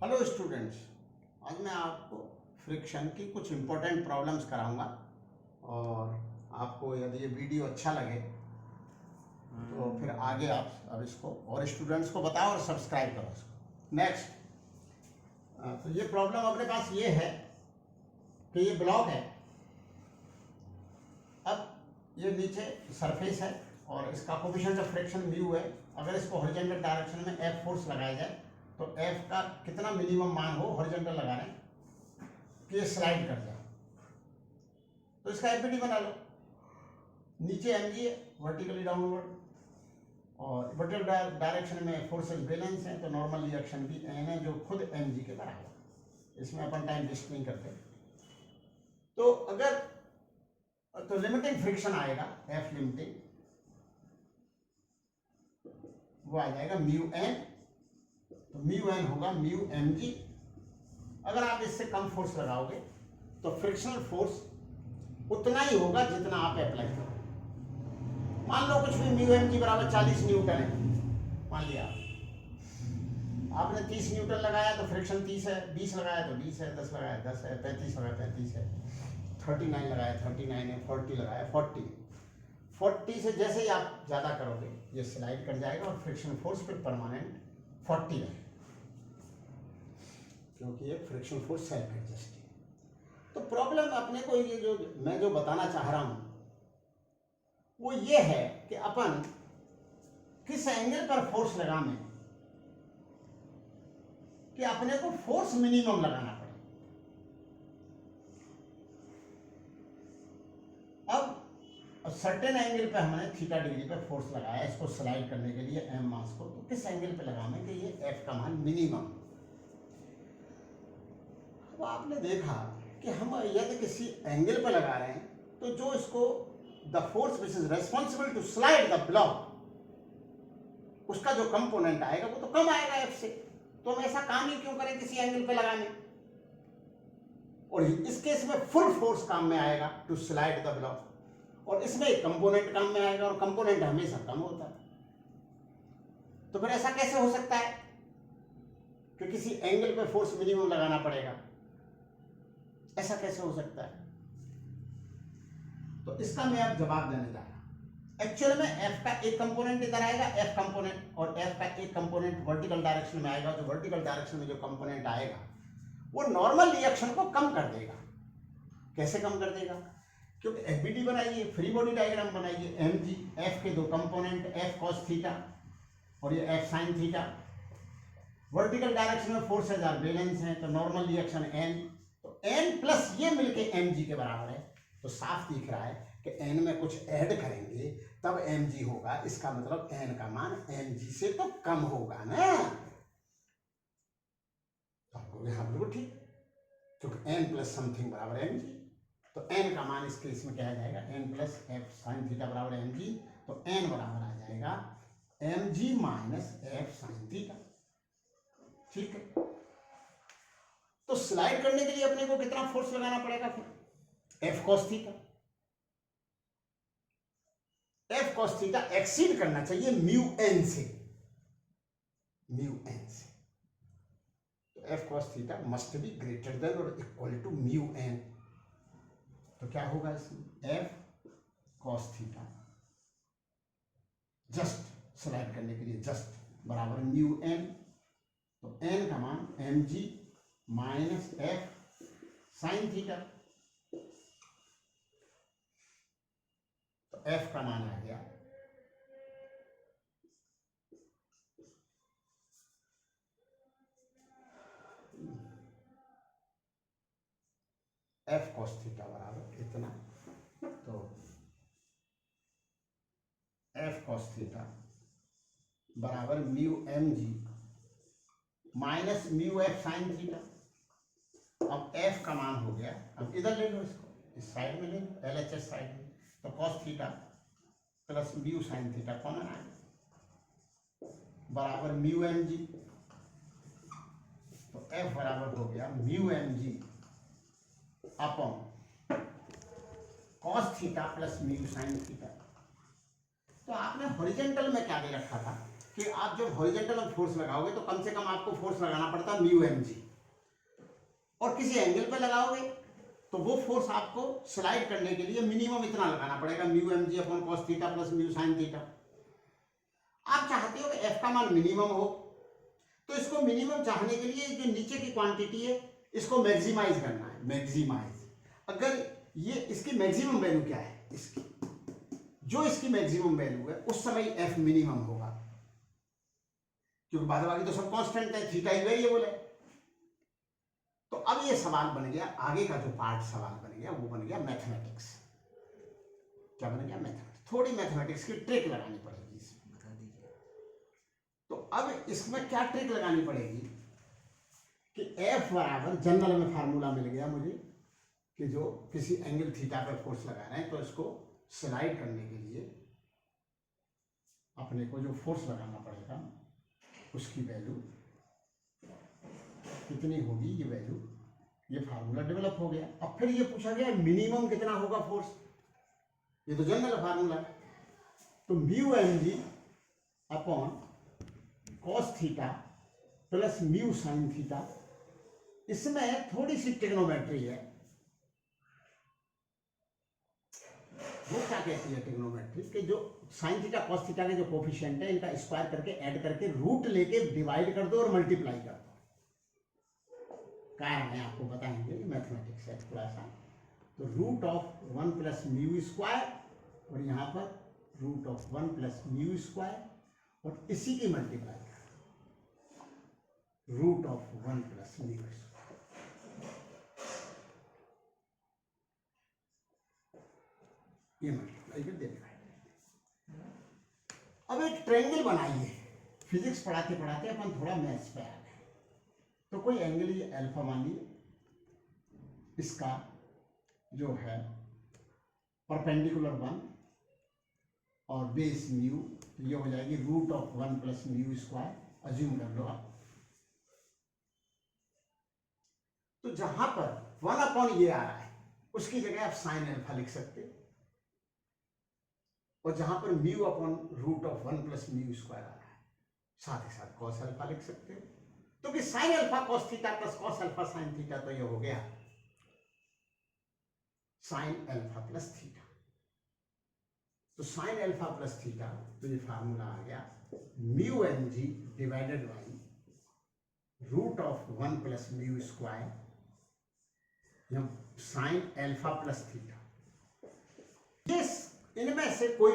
Hello students, आज मैं आपको फ्रिक्शन की कुछ इम्पोर्टेंट प्रॉब्लम्स कराऊंगा। और आपको यदि ये वीडियो अच्छा लगे तो फिर आगे आप अब इसको और स्टूडेंट्स को बताओ और सब्सक्राइब करो इसको। नेक्स्ट, तो ये प्रॉब्लम अपने पास ये है कि ये ब्लॉक है। अब ये नीचे सरफेस है और इसका कोफिशिएंट ऑफ फ्रिक्शन म्यू है। अगर इसको हॉरिजॉन्टल डायरेक्शन में एफ फोर्स लगाया जाए तो एफ का कितना मिनिमम मान हो हॉरिजॉन्टल लगा रहे हैं कि ये स्लाइड कर जाए, तो इसका एफबीडी बना लो। नीचे एमजी है वर्टिकली डाउनवर्ड और वर्टिकल डायरेक्शन में फोर्सेस बैलेंस है, तो नॉर्मल रिएक्शन भी एन है जो खुद एमजी के बराबर। इसमें अपन टाइम वेस्ट नहीं करते। तो अगर तो लिमिटिंग फ्रिक्शन आएगा एफ लिमिटिंग, वो आ जाएगा म्यू एन। तो म्यू एन होगा म्यू एम जी। अगर आप इससे कम फोर्स लगाओगे तो फ्रिक्शनल फोर्स उतना ही होगा जितना आप अप्लाई करो। मान लो कुछ भी म्यू एम जी बराबर 40 न्यूटन है, मान लिया आपने 30 न्यूटन लगाया तो फ्रिक्शन 30 है, 20 लगाया तो 20 है, 10 लगाया 10 है, 35 लगाया 35 है, 39 लगाया 39 है, 40 लगाया 40 से जैसे ही आप ज़्यादा करोगे ये स्लाइड कर जाएगा और फ्रिक्शन फोर्स फिर परमानेंट 40 है, क्योंकि ये फ्रिक्शन फोर्स सेल्फ एडजस्ट है। तो प्रॉब्लम अपने को ये जो मैं जो बताना चाह रहा हूं वो ये है कि अपन किस एंगल पर फोर्स लगाएं कि अपने को फोर्स मिनिमम लगाना पड़े। अब सर्टेन एंगल पे हमने थीटा डिग्री पे फोर्स लगाया इसको स्लाइड करने के लिए एम मास को, तो किस एंगल पे लगाएं कि ये एफ का मान मिनिमम। अब आपने देखा कि हम यदि किसी एंगल पे लगा रहे हैं तो जो इसको the force which is responsible to slide the block, उसका जो कंपोनेंट आएगा वो तो कम आएगा एफ से। तो हम ऐसा काम ही क्यों करें किसी एंगल पे लगाने। और इस केस में फुल फोर्स काम में आएगा टू स्लाइड द ब्लॉक, और इसमें एक कंपोनेंट काम में आएगा और कंपोनेंट हमेशा कम होता है। तो फिर ऐसा कैसे हो सकता है कि किसी एंगल पे फोर्स मिनिमम लगाना पड़ेगा, ऐसा कैसे हो सकता है। तो इसका मैं अब जवाब देने जा रहा हूं। एक्चुअल में एफ का एक कंपोनेंट इधर आएगा एफ कंपोनेंट, और एफ का एक कंपोनेंट वर्टिकल डायरेक्शन में आएगा। जो वर्टिकल डायरेक्शन में जो कंपोनेंट आएगा वो नॉर्मल रिएक्शन को कम कर देगा। कैसे कम कर देगा, क्योंकि एफबीडी बनाइए, फ्री बॉडी डायग्राम बनाइए, एम जी एफ के दो कंपोनेंट एफ कॉस थीटा और ये F sine theta. Vertical direction में फोर्सेज आर बैलेंस हैं, तो नॉर्मल रिएक्शन एन, तो एन प्लस ये मिलके एम जी के बराबर है। तो साफ दिख रहा है कि एन में कुछ ऐड करेंगे तब एम जी होगा। इसका मतलब एन का मान एम जी से तो कम होगा ना। तो आपको यहां बिल्कुल ठीक, क्योंकि एन प्लस समथिंग बराबर एम जी। तो n का मान इस केस में क्या आ जाएगा, n plus F sine theta बराबर एम जी। तो n बराबर आ जाएगा M G minus F sine theta. ठीक है, तो स्लाइड करने के लिए अपने को कितना फोर्स लगाना पड़ेगा फिर, F cos theta. F cos theta exceed करना चाहिए म्यू एन से, म्यू एन से। तो F cos theta must be greater than और इक्वल टू म्यू एन। तो क्या होगा इसमें, F cos theta just slide करने के लिए जस्ट बराबर म्यू एन। तो एन का मान M G minus F sine theta. तो एफ का मान आ गया एफ कॉस थीटा बराबर इतना। तो एफ कॉस थीटा बराबर mu M G minus mu F sine theta. अब एफ का मान हो गया, अब इधर ले लो इसको, इस साइड में ले लो, एलएचएस साइड में। तो cos theta plus mu sine theta common आएगा बराबर म्यू एम जी। तो एफ बराबर हो गया mu M G upon cos theta plus mu sine theta. तो आपने हॉरिजॉन्टल में क्या दे रखा था कि आप जब हॉरिजॉन्टल में फोर्स लगाओगे तो कम से कम आपको फोर्स लगाना पड़ता है म्यू एम जी, और किसी एंगल पे लगाओगे तो वो फोर्स आपको स्लाइड करने के लिए मिनिमम इतना लगाना पड़ेगा, mu M G upon cos theta plus mu sine theta. आप चाहते हो कि एफ का मान मिनिमम हो, तो इसको मिनिमम चाहने के लिए जो नीचे की क्वांटिटी है इसको मैक्सिमाइज करना है, मैक्सिमाइज। अगर ये इसकी मैक्सिमम वैल्यू क्या है, इसकी जो इसकी मैक्सिमम वैल्यू है उस समय एफ मिनिमम होगा, क्योंकि बाद बाकी तो सब कांस्टेंट है, थीटा ही वेरिएबल है। तो अब ये सवाल बन गया, आगे का जो पार्ट सवाल बन गया वो बन गया मैथमेटिक्स। क्या बन गया? मैथमेटिक्स। थोड़ी मैथमेटिक्स की ट्रिक लगानी पड़ेगी इसमें, बता दीजिए। तो अब इसमें क्या ट्रिक लगानी पड़ेगी कि एफ बराबर, जनरल में फार्मूला मिल गया मुझे कि जो किसी एंगल थीटा पर फोर्स लगा रहे हैं तो इसको स्लाइड करने के लिए अपने को जो फोर्स लगाना पड़ेगा उसकी वैल्यू कितनी होगी, ये वैल्यू, ये फार्मूला डेवलप हो गया। अब फिर ये पूछा गया मिनिमम कितना होगा फोर्स, ये तो जनरल फार्मूला है। तो mu M G upon cos theta plus mu sine theta, इसमें थोड़ी सी ट्रिग्नोमेट्री है। वो क्या कहती है ट्रिग्नोमेट्री, कि जो साइन थीटा कॉस थीटा के जो कोफिशिएंट है इनका स्क्वायर करके ऐड करके रूट लेके डिवाइड कर दो और मल्टीप्लाई कर दो। कारण है आपको बताएंगे, मैथमेटिक्स है थोड़ा सा। तो root of 1 plus mu square और यहाँ पर root of 1 plus mu square और इसी की multiply root of 1 plus mu square, ये मल्टीप्लाई कर देना है। अब एक ट्रायंगल बनाइए, फिजिक्स पढ़ाते पढ़ाते अपन थोड़ा मैथ्स पे आ गए। तो कोई एंगल ये अल्फा मानिए, इसका जो है परपेंडिकुलर 1 और बेस म्यू, ये हो जाएगी root of 1 plus mu square, assume कर लो आप। तो जहां पर 1 अपॉन ये आ रहा है उसकी जगह आप साइन अल्फा लिख सकते, और जहां पर mu upon root of 1 plus mu square आ रहा है साथ ही साथ कॉस अल्फा लिख सकते हो। तो कि sine alpha cos theta plus cos alpha sine theta, तो ये हो गया साइन अल्फा प्लस थीटा। तो साइन अल्फा प्लस थीटा, तो ये फार्मूला आ गया mu M G divided by root of 1 plus mu square sine alpha plus theta. इनमें से कोई